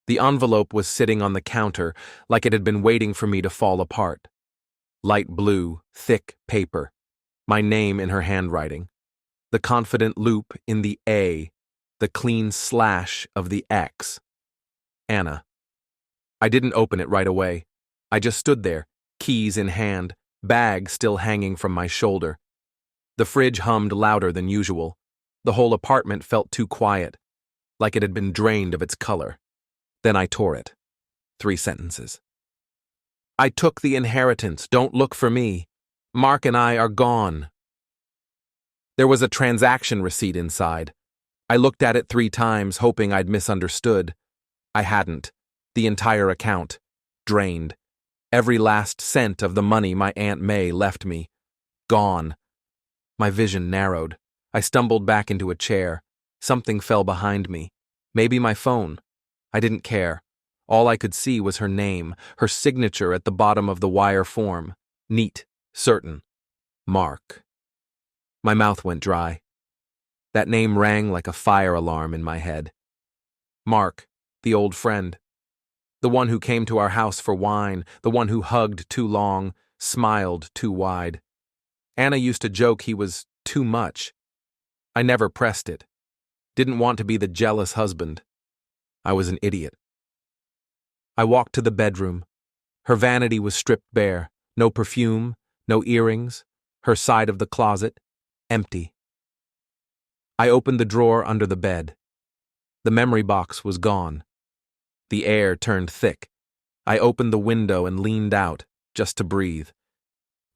The envelope was sitting on the counter like it had been waiting for me to fall apart. Light blue, thick paper. My name in her handwriting. The confident loop in the A. The clean slash of the X. Anna. I didn't open it right away. I just stood there, keys in hand, bag still hanging from my shoulder. The fridge hummed louder than usual. The whole apartment felt too quiet, like it had been drained of its color. Then I tore it. 3 sentences. I took the inheritance. Don't look for me. Mark and I are gone. There was a transaction receipt inside. I looked at it 3 times, hoping I'd misunderstood. I hadn't. The entire account. Drained. Every last cent of the money my Aunt May left me. Gone. My vision narrowed. I stumbled back into a chair. Something fell behind me. Maybe my phone. I didn't care. All I could see was her name, her signature at the bottom of the wire form. Neat, certain. Mark. My mouth went dry. That name rang like a fire alarm in my head. Mark, the old friend. The one who came to our house for wine, the one who hugged too long, smiled too wide. Anna used to joke he was too much. I never pressed it. Didn't want to be the jealous husband. I was an idiot. I walked to the bedroom. Her vanity was stripped bare. No perfume, no earrings. Her side of the closet, empty. I opened the drawer under the bed. The memory box was gone. The air turned thick. I opened the window and leaned out, just to breathe.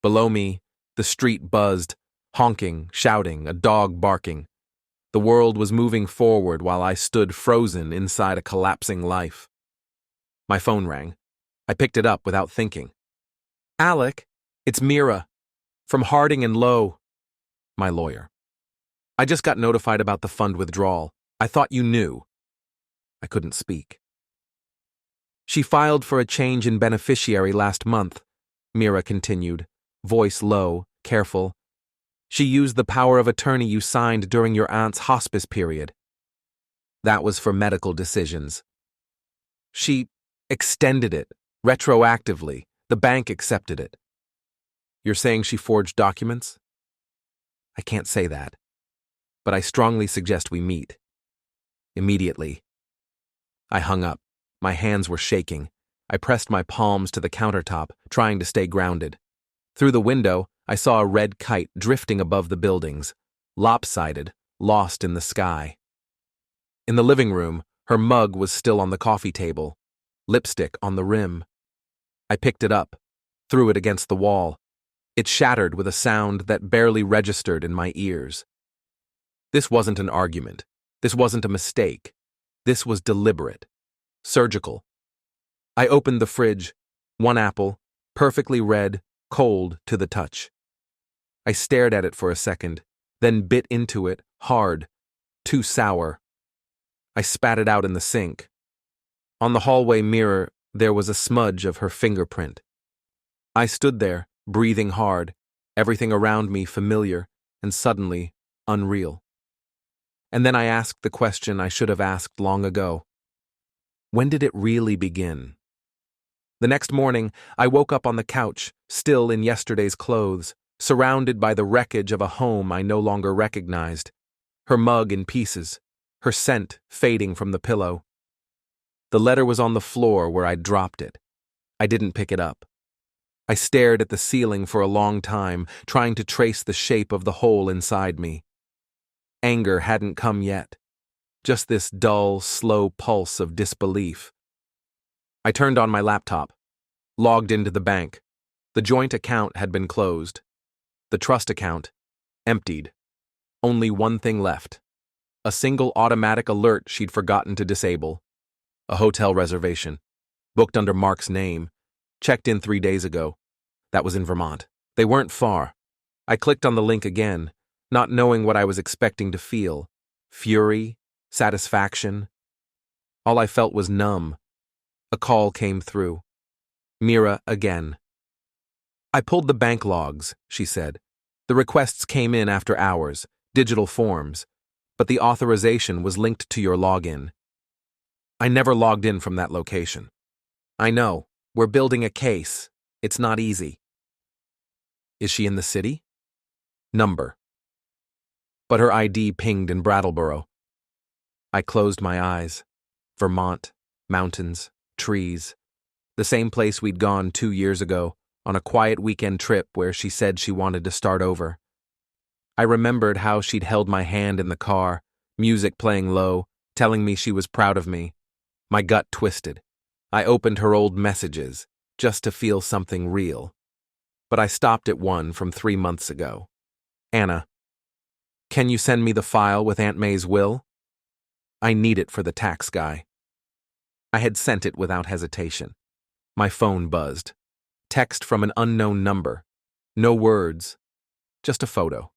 Below me, the street buzzed, honking, shouting, a dog barking. The world was moving forward while I stood frozen inside a collapsing life. My phone rang. I picked it up without thinking. Alec, it's Mira. From Harding and Lowe. My lawyer. I just got notified about the fund withdrawal. I thought you knew. I couldn't speak. She filed for a change in beneficiary last month, Mira continued, voice low, careful. She used the power of attorney you signed during your aunt's hospice period. That was for medical decisions. She extended it, retroactively. The bank accepted it. You're saying she forged documents? I can't say that, but I strongly suggest we meet. Immediately. I hung up. My hands were shaking. I pressed my palms to the countertop, trying to stay grounded. Through the window, I saw a red kite drifting above the buildings, lopsided, lost in the sky. In the living room, her mug was still on the coffee table, lipstick on the rim. I picked it up, threw it against the wall. It shattered with a sound that barely registered in my ears. This wasn't an argument. This wasn't a mistake. This was deliberate. Surgical. I opened the fridge. 1 apple, perfectly red, cold to the touch. I stared at it for a second, then bit into it, hard, too sour. I spat it out in the sink. On the hallway mirror, there was a smudge of her fingerprint. I stood there, breathing hard, everything around me familiar and suddenly unreal. And then I asked the question I should have asked long ago. When did it really begin? The next morning, I woke up on the couch, still in yesterday's clothes, surrounded by the wreckage of a home I no longer recognized. Her mug in pieces, her scent fading from the pillow. The letter was on the floor where I'd dropped it. I didn't pick it up. I stared at the ceiling for a long time, trying to trace the shape of the hole inside me. Anger hadn't come yet. Just this dull, slow pulse of disbelief. I turned on my laptop, logged into the bank. The joint account had been closed. The trust account, emptied. Only one thing left. A single automatic alert she'd forgotten to disable. A hotel reservation. Booked under Mark's name. Checked in 3 days ago. That was in Vermont. They weren't far. I clicked on the link again, not knowing what I was expecting to feel. Fury? Satisfaction? All I felt was numb. A call came through. Mira again. I pulled the bank logs, she said. The requests came in after hours, digital forms, but the authorization was linked to your login. I never logged in from that location. I know. We're building a case. It's not easy. Is she in the city? Number. But her ID pinged in Brattleboro. I closed my eyes. Vermont, mountains, trees. The same place we'd gone 2 years ago, on a quiet weekend trip where she said she wanted to start over. I remembered how she'd held my hand in the car, music playing low, telling me she was proud of me. My gut twisted. I opened her old messages, just to feel something real. But I stopped at one from 3 months ago. Anna, can you send me the file with Aunt May's will? I need it for the tax guy. I had sent it without hesitation. My phone buzzed. Text from an unknown number. No words. Just a photo.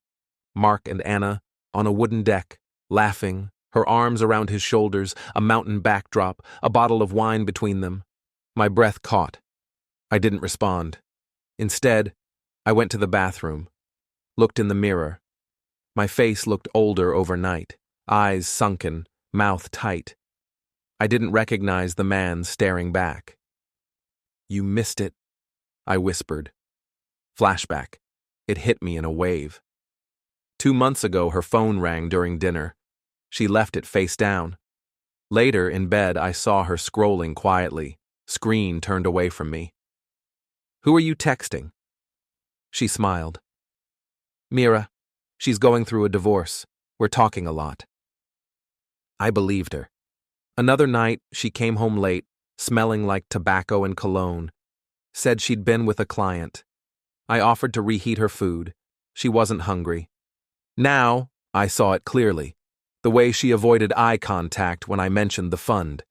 Mark and Anna, on a wooden deck, laughing, her arms around his shoulders, a mountain backdrop, a bottle of wine between them. My breath caught. I didn't respond. Instead, I went to the bathroom, looked in the mirror. My face looked older overnight, eyes sunken, mouth tight. I didn't recognize the man staring back. You missed it, I whispered. Flashback. It hit me in a wave. 2 months ago, her phone rang during dinner. She left it face down. Later, in bed, I saw her scrolling quietly, screen turned away from me. Who are you texting? She smiled. Mira. She's going through a divorce. We're talking a lot. I believed her. Another night, she came home late, smelling like tobacco and cologne. Said she'd been with a client. I offered to reheat her food. She wasn't hungry. Now, I saw it clearly. The way she avoided eye contact when I mentioned the fund.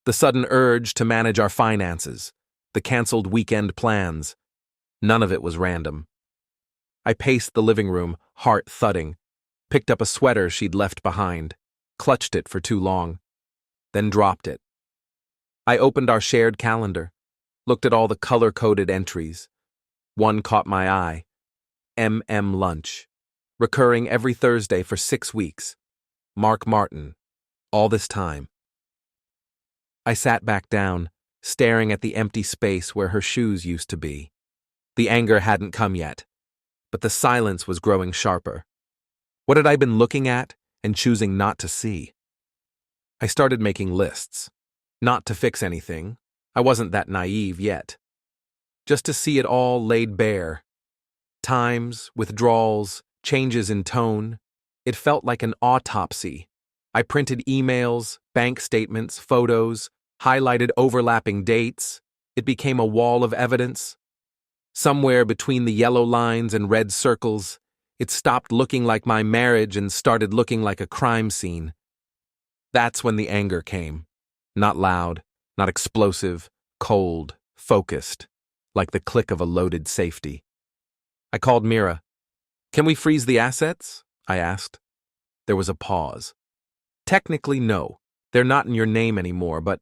The sudden urge to manage our finances. The canceled weekend plans. None of it was random. I paced the living room, heart thudding. Picked up a sweater she'd left behind. Clutched it for too long. Then dropped it. I opened our shared calendar. Looked at all the color-coded entries. One caught my eye. MM Lunch. Recurring every Thursday for 6 weeks. Mark Martin. All this time. I sat back down, staring at the empty space where her shoes used to be. The anger hadn't come yet, but the silence was growing sharper. What had I been looking at and choosing not to see? I started making lists. Not to fix anything. I wasn't that naive yet. Just to see it all laid bare. Times, withdrawals, changes in tone. It felt like an autopsy. I printed emails, bank statements, photos, highlighted overlapping dates. It became a wall of evidence. Somewhere between the yellow lines and red circles, it stopped looking like my marriage and started looking like a crime scene. That's when the anger came. Not loud, not explosive, cold, focused, like the click of a loaded safety. I called Mira. Can we freeze the assets? I asked. There was a pause. Technically, no. They're not in your name anymore, but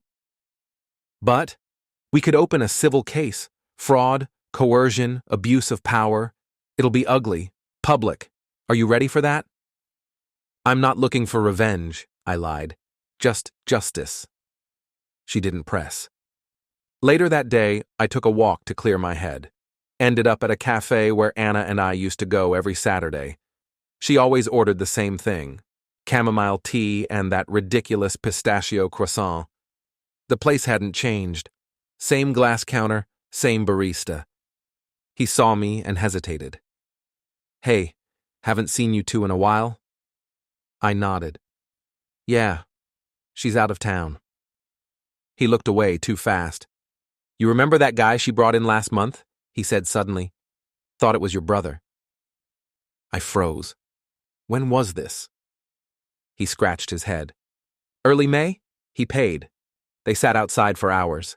we could open a civil case. Fraud, coercion, abuse of power. It'll be ugly. Public. Are you ready for that? I'm not looking for revenge, I lied. Just justice. She didn't press. Later that day, I took a walk to clear my head. Ended up at a cafe where Anna and I used to go every Saturday. She always ordered the same thing. Chamomile tea and that ridiculous pistachio croissant. The place hadn't changed. Same glass counter, same barista. He saw me and hesitated. Hey, haven't seen you two in a while? I nodded. Yeah, she's out of town. He looked away too fast. You remember that guy she brought in last month? He said suddenly. Thought it was your brother. I froze. When was this? He scratched his head. Early May? He paid. They sat outside for hours.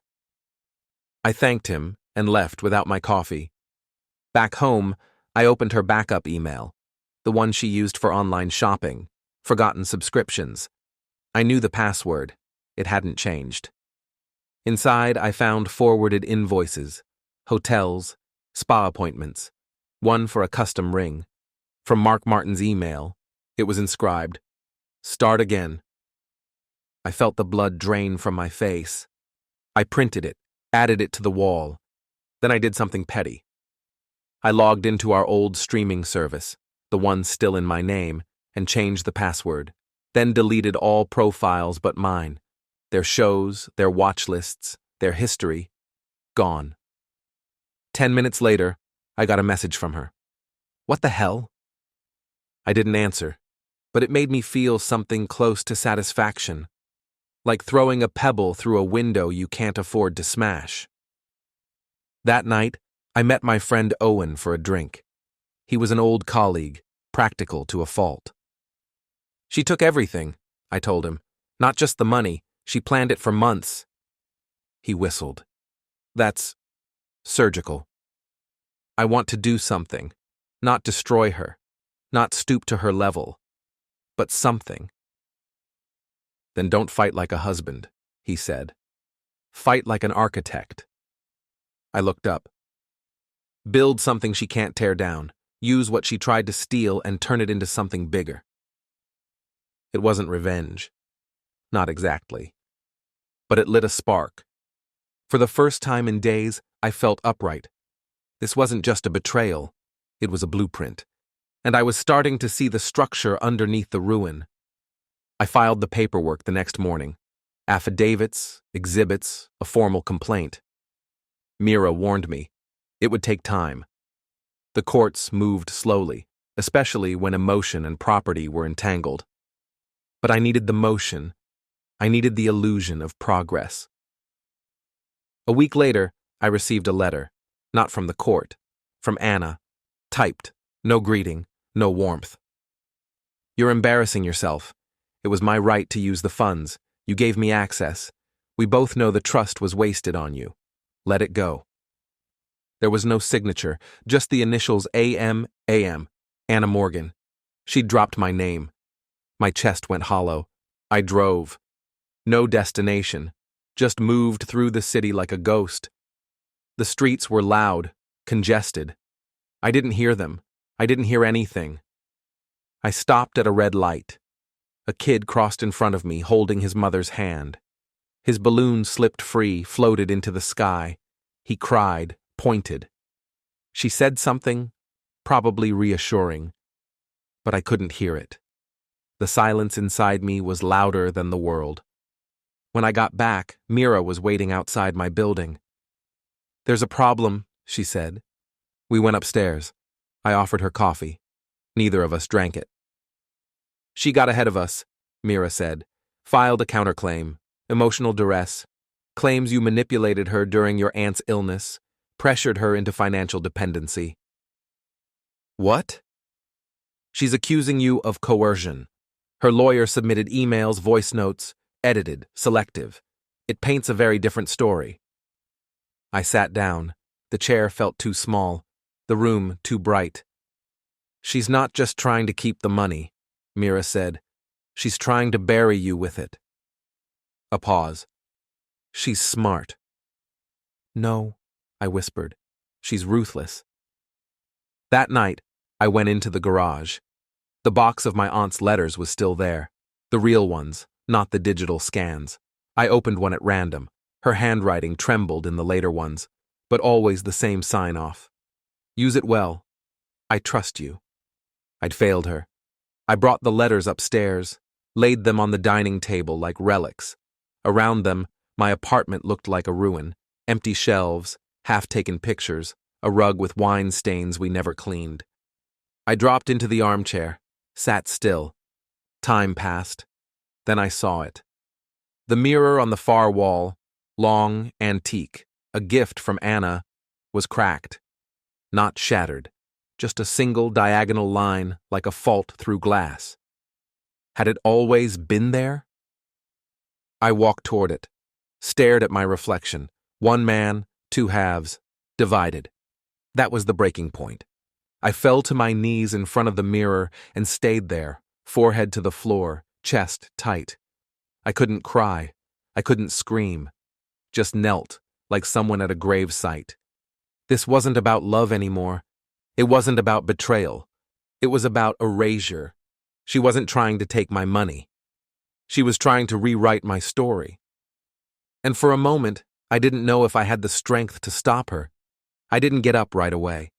I thanked him and left without my coffee. Back home, I opened her backup email, the one she used for online shopping, forgotten subscriptions. I knew the password. It hadn't changed. Inside, I found forwarded invoices, hotels, spa appointments, one for a custom ring. From Mark Martin's email, it was inscribed, Start again. I felt the blood drain from my face. I printed it, added it to the wall. Then I did something petty. I logged into our old streaming service, the one still in my name, and changed the password, then deleted all profiles but mine. Their shows, their watch lists, their history, gone. 10 minutes later, I got a message from her. What the hell? I didn't answer, but it made me feel something close to satisfaction, like throwing a pebble through a window you can't afford to smash. That night, I met my friend Owen for a drink. He was an old colleague, practical to a fault. She took everything, I told him. Not just the money, she planned it for months. He whistled. That's surgical. I want to do something, not destroy her, not stoop to her level, but something. Then don't fight like a husband, he said. Fight like an architect. I looked up. Build something she can't tear down. Use what she tried to steal and turn it into something bigger. It wasn't revenge. Not exactly. But it lit a spark. For the first time in days, I felt upright. This wasn't just a betrayal. It was a blueprint. And I was starting to see the structure underneath the ruin. I filed the paperwork the next morning. Affidavits, exhibits, a formal complaint. Mira warned me. It would take time. The courts moved slowly, especially when emotion and property were entangled. But I needed the motion. I needed the illusion of progress. A week later, I received a letter, not from the court, from Anna, typed, no greeting, no warmth. You're embarrassing yourself. It was my right to use the funds. You gave me access. We both know the trust was wasted on you. Let it go. There was no signature, just the initials AM, Anna Morgan. She'd dropped my name. My chest went hollow. I drove. No destination, just moved through the city like a ghost. The streets were loud, congested. I didn't hear them. I didn't hear anything. I stopped at a red light. A kid crossed in front of me, holding his mother's hand. His balloon slipped free, floated into the sky. He cried, pointed. She said something, probably reassuring, but I couldn't hear it. The silence inside me was louder than the world. When I got back, Mira was waiting outside my building. There's a problem, she said. We went upstairs. I offered her coffee. Neither of us drank it. She got ahead of us, Mira said. Filed a counterclaim. Emotional duress. Claims you manipulated her during your aunt's illness. Pressured her into financial dependency. What? She's accusing you of coercion. Her lawyer submitted emails, voice notes, edited, selective. It paints a very different story. I sat down. The chair felt too small, the room too bright. She's not just trying to keep the money, Mira said. She's trying to bury you with it. A pause. She's smart. No, I whispered. She's ruthless. That night, I went into the garage. The box of my aunt's letters was still there. The real ones, not the digital scans. I opened one at random. Her handwriting trembled in the later ones, but always the same sign-off. Use it well. I trust you. I'd failed her. I brought the letters upstairs, laid them on the dining table like relics. Around them, my apartment looked like a ruin. Empty shelves, half-taken pictures, a rug with wine stains we never cleaned. I dropped into the armchair, sat still. Time passed. Then I saw it. The mirror on the far wall, long, antique, a gift from Anna, was cracked. Not shattered, just a single diagonal line like a fault through glass. Had it always been there? I walked toward it, stared at my reflection. One man, two halves, divided. That was the breaking point. I fell to my knees in front of the mirror and stayed there, forehead to the floor, chest tight. I couldn't cry. I couldn't scream. Just knelt, like someone at a gravesite. This wasn't about love anymore. It wasn't about betrayal. It was about erasure. She wasn't trying to take my money. She was trying to rewrite my story. And for a moment, I didn't know if I had the strength to stop her. I didn't get up right away.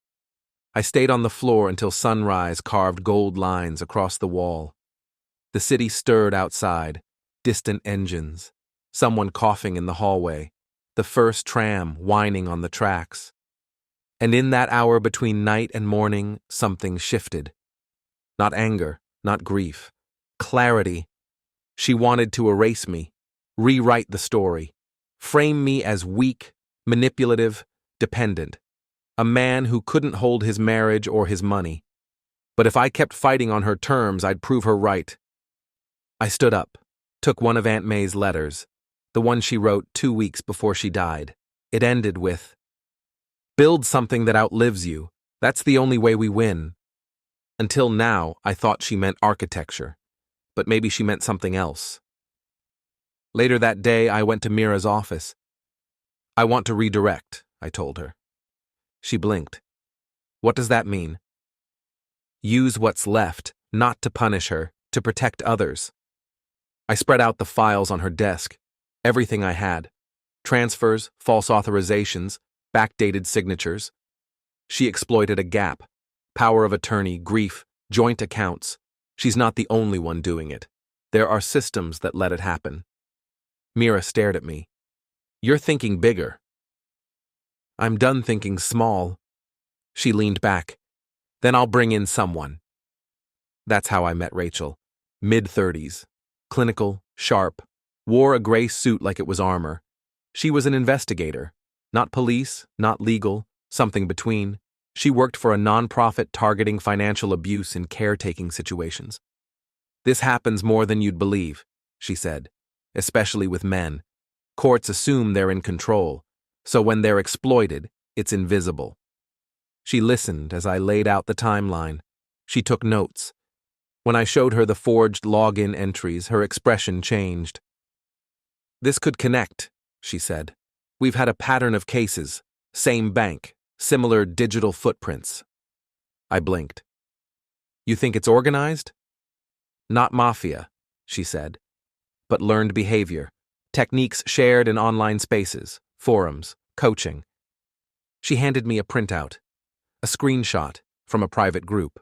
I stayed on the floor until sunrise carved gold lines across the wall. The city stirred outside, distant engines, someone coughing in the hallway, the first tram whining on the tracks. And in that hour between night and morning, something shifted. Not anger, not grief. Clarity. She wanted to erase me, rewrite the story, frame me as weak, manipulative, dependent. A man who couldn't hold his marriage or his money. But if I kept fighting on her terms, I'd prove her right. I stood up, took one of Aunt May's letters, the one she wrote 2 weeks before she died. It ended with, "Build something that outlives you. That's the only way we win." Until now, I thought she meant architecture, but maybe she meant something else. Later that day, I went to Mira's office. "I want to redirect," I told her. She blinked. "What does that mean?" "Use what's left, not to punish her, to protect others." I spread out the files on her desk, everything I had. Transfers, false authorizations, backdated signatures. She exploited a gap. Power of attorney, grief, joint accounts. She's not the only one doing it. There are systems that let it happen. Mira stared at me. "You're thinking bigger." "I'm done thinking small." She leaned back. "Then I'll bring in someone." That's how I met Rachel. Mid-30s. Clinical, sharp, wore a gray suit like it was armor. She was an investigator. Not police, not legal, something between. She worked for a nonprofit targeting financial abuse in caretaking situations. "This happens more than you'd believe," she said, "especially with men. Courts assume they're in control, so when they're exploited, it's invisible." She listened as I laid out the timeline. She took notes. When I showed her the forged login entries, her expression changed. "This could connect," she said. "We've had a pattern of cases. Same bank. Similar digital footprints." I blinked. "You think it's organized?" "Not mafia," she said, "but learned behavior. Techniques shared in online spaces, forums, coaching." She handed me a printout, a screenshot from a private group.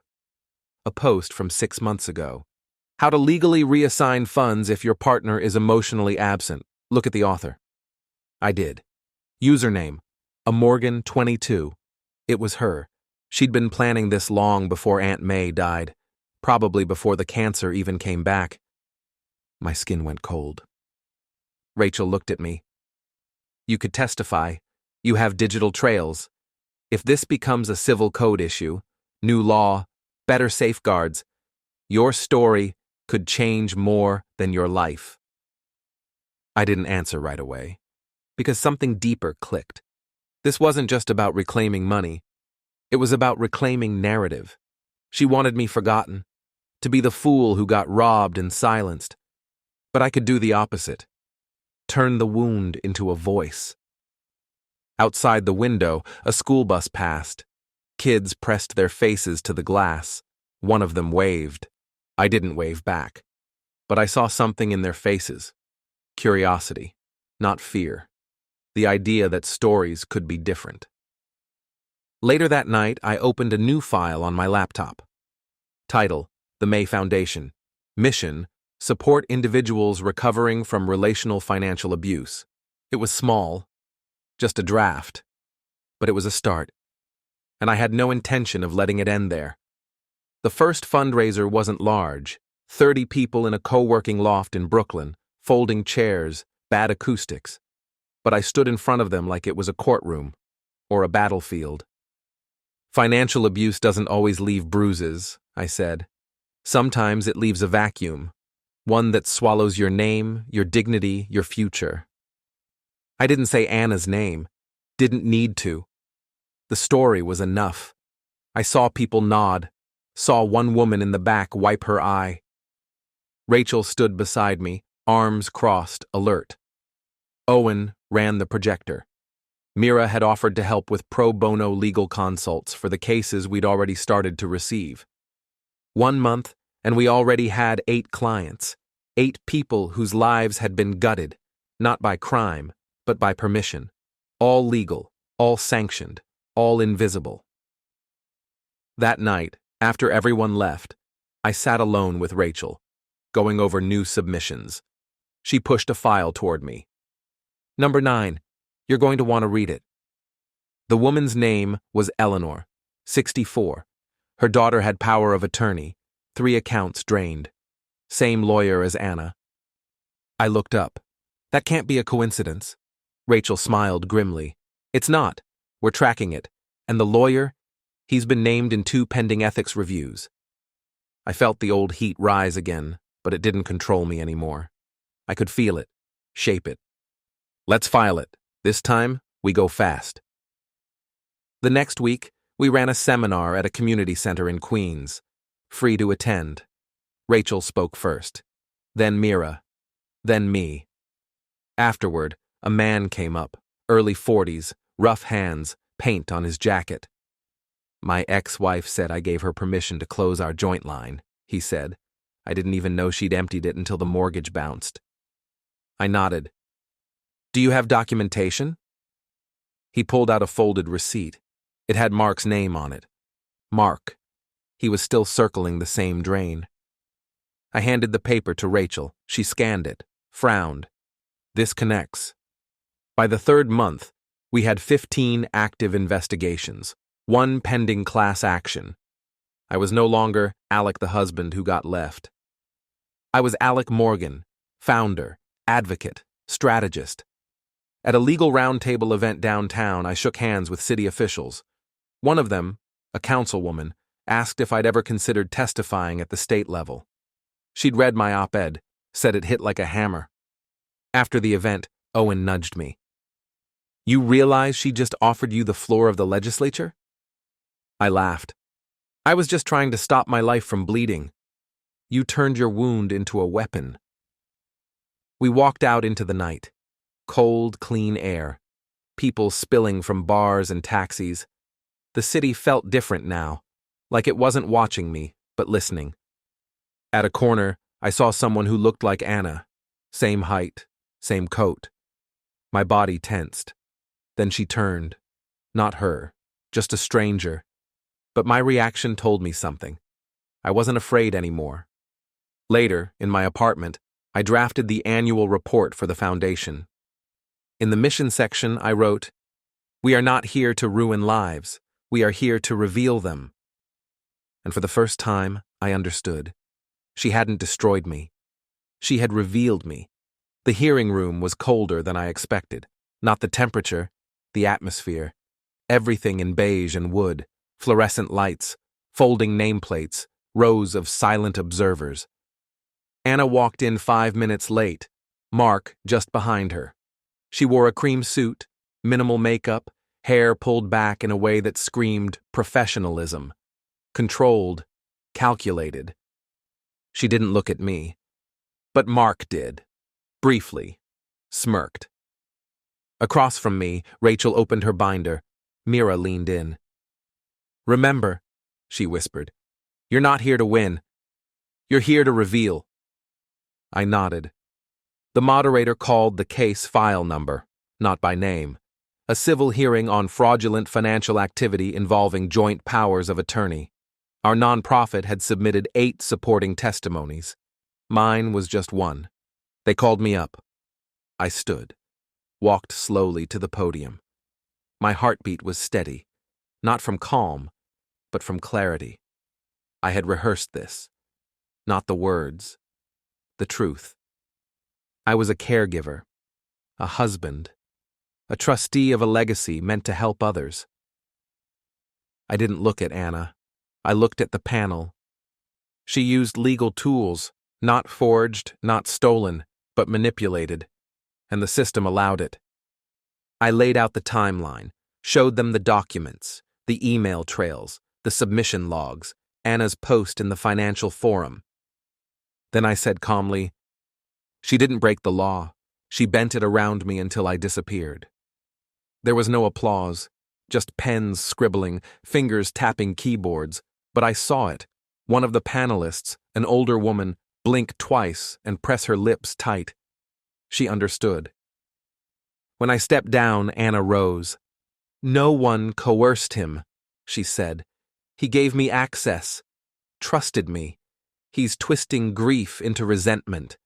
A post from 6 months ago. "How to legally reassign funds if your partner is emotionally absent. Look at the author." I did. Username, Morgan22. It was her. She'd been planning this long before Aunt May died, probably before the cancer even came back. My skin went cold. Rachel looked at me. "You could testify. You have digital trails. If this becomes a civil code issue, new law, better safeguards, your story could change more than your life." I didn't answer right away, because something deeper clicked. This wasn't just about reclaiming money. It was about reclaiming narrative. She wanted me forgotten, to be the fool who got robbed and silenced. But I could do the opposite. Turn the wound into a voice. Outside the window, a school bus passed. Kids pressed their faces to the glass. One of them waved. I didn't wave back. But I saw something in their faces. Curiosity, not fear. The idea that stories could be different. Later that night, I opened a new file on my laptop. Title, The May Foundation. Mission, support individuals recovering from relational financial abuse. It was small, just a draft, but it was a start. And I had no intention of letting it end there. The first fundraiser wasn't large, 30 people in a co-working loft in Brooklyn, folding chairs, bad acoustics. But I stood in front of them like it was a courtroom or a battlefield. "Financial abuse doesn't always leave bruises," I said. "Sometimes it leaves a vacuum, one that swallows your name, your dignity, your future." I didn't say Anna's name, didn't need to. The story was enough. I saw people nod, saw one woman in the back wipe her eye. Rachel stood beside me, arms crossed, alert. Owen ran the projector. Mira had offered to help with pro bono legal consults for the cases we'd already started to receive. 1 month, and we already had 8 clients. 8 people whose lives had been gutted, not by crime, but by permission. All legal, all sanctioned, all invisible. That night, after everyone left, I sat alone with Rachel, going over new submissions. She pushed a file toward me. Number 9. You're going to want to read it. The woman's name was Eleanor, 64. Her daughter had power of attorney, 3 accounts drained. Same lawyer as Anna. I looked up. That can't be a coincidence. Rachel smiled grimly. It's not. We're tracking it. And the lawyer? He's been named in 2 pending ethics reviews. I felt the old heat rise again, but it didn't control me anymore. I could feel it, shape it. Let's file it. This time, we go fast. The next week, we ran a seminar at a community center in Queens. Free to attend. Rachel spoke first. Then Mira. Then me. Afterward, a man came up, early 40s, rough hands, paint on his jacket. My ex-wife said I gave her permission to close our joint line, he said. I didn't even know she'd emptied it until the mortgage bounced. I nodded. Do you have documentation? He pulled out a folded receipt. It had Mark's name on it. Mark. He was still circling the same drain. I handed the paper to Rachel. She scanned it, frowned. This connects. By the 3rd month, we had 15 active investigations, 1 pending class action. I was no longer Alec the husband who got left. I was Alec Morgan, founder, advocate, strategist. At a legal roundtable event downtown, I shook hands with city officials. One of them, a councilwoman, asked if I'd ever considered testifying at the state level. She'd read my op-ed, said it hit like a hammer. After the event, Owen nudged me. You realize she just offered you the floor of the legislature? I laughed. I was just trying to stop my life from bleeding. You turned your wound into a weapon. We walked out into the night. Cold, clean air. People spilling from bars and taxis. The city felt different now, like it wasn't watching me, but listening. At a corner, I saw someone who looked like Anna. Same height, same coat. My body tensed. Then she turned. Not her, just a stranger. But my reaction told me something. I wasn't afraid anymore. Later, in my apartment, I drafted the annual report for the foundation. In the mission section, I wrote, "We are not here to ruin lives. We are here to reveal them." And for the first time, I understood. She hadn't destroyed me. She had revealed me. The hearing room was colder than I expected. Not the temperature, the atmosphere. Everything in beige and wood, fluorescent lights, folding nameplates, rows of silent observers. Anna walked in 5 minutes late, Mark just behind her. She wore a cream suit, minimal makeup, hair pulled back in a way that screamed professionalism. Controlled, calculated. She didn't look at me. But Mark did. Briefly. Smirked. Across from me, Rachel opened her binder. Mira leaned in. "Remember," she whispered, "you're not here to win. You're here to reveal." I nodded. The moderator called the case file number, not by name. A civil hearing on fraudulent financial activity involving joint powers of attorney. Our nonprofit had submitted 8 supporting testimonies. Mine was just 1. They called me up. I stood, walked slowly to the podium. My heartbeat was steady, not from calm, but from clarity. I had rehearsed this. Not the words, the truth. I was a caregiver, a husband, a trustee of a legacy meant to help others. I didn't look at Anna. I looked at the panel. She used legal tools, not forged, not stolen, but manipulated, and the system allowed it. I laid out the timeline, showed them the documents, the email trails, the submission logs, Anna's post in the financial forum. Then I said calmly, "She didn't break the law. She bent it around me until I disappeared." There was no applause, just pens scribbling, fingers tapping keyboards, but I saw it. One of the panelists, an older woman, blink twice, and press her lips tight. She understood. When I stepped down, Anna rose. "No one coerced him," she said. "He gave me access, trusted me. He's twisting grief into resentment."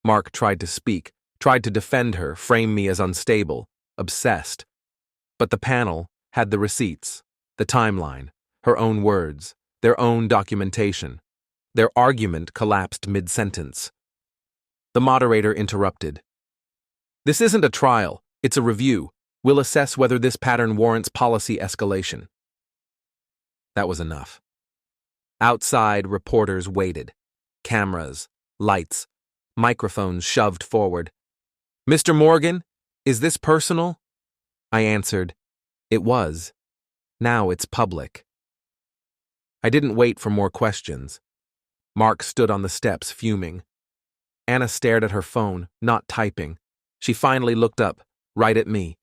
Mark tried to speak, tried to defend her, frame me as unstable, obsessed. But the panel had the receipts, the timeline, her own words, their own documentation. Their argument collapsed mid-sentence. The moderator interrupted. "This isn't a trial, it's a review. We'll assess whether this pattern warrants policy escalation." That was enough. Outside, reporters waited. Cameras, lights, microphones shoved forward. "Mr. Morgan, is this personal?" I answered, "It was. Now it's public." I didn't wait for more questions. Mark stood on the steps, fuming. Anna stared at her phone, not typing. She finally looked up, right at me.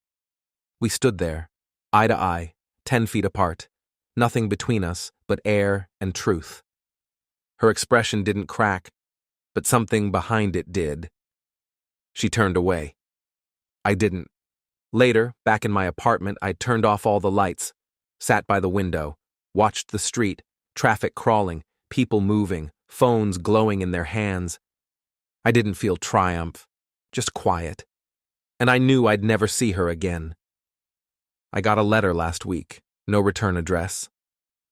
We stood there, eye to eye, 10 feet apart. Nothing between us but air and truth. Her expression didn't crack, but something behind it did. She turned away. I didn't. Later, back in my apartment, I turned off all the lights, sat by the window, watched the street, traffic crawling, people moving, phones glowing in their hands. I didn't feel triumph, just quiet. And I knew I'd never see her again. I got a letter last week, no return address.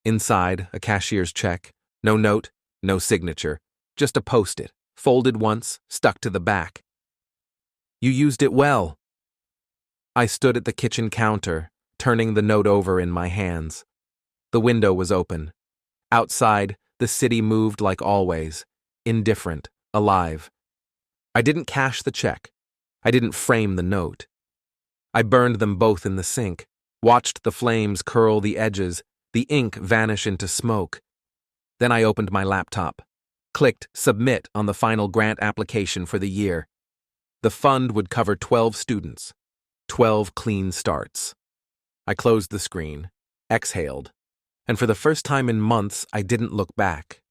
Inside, a cashier's check, no note, no signature, just a post-it, folded once, stuck to the back. "You used it well." I stood at the kitchen counter, turning the note over in my hands. The window was open. Outside, the city moved like always, indifferent, alive. I didn't cash the check. I didn't frame the note. I burned them both in the sink, watched the flames curl the edges, the ink vanish into smoke. Then I opened my laptop, clicked submit on the final grant application for the year. The fund would cover 12 students, 12 clean starts. I closed the screen, exhaled, and for the first time in months, I didn't look back.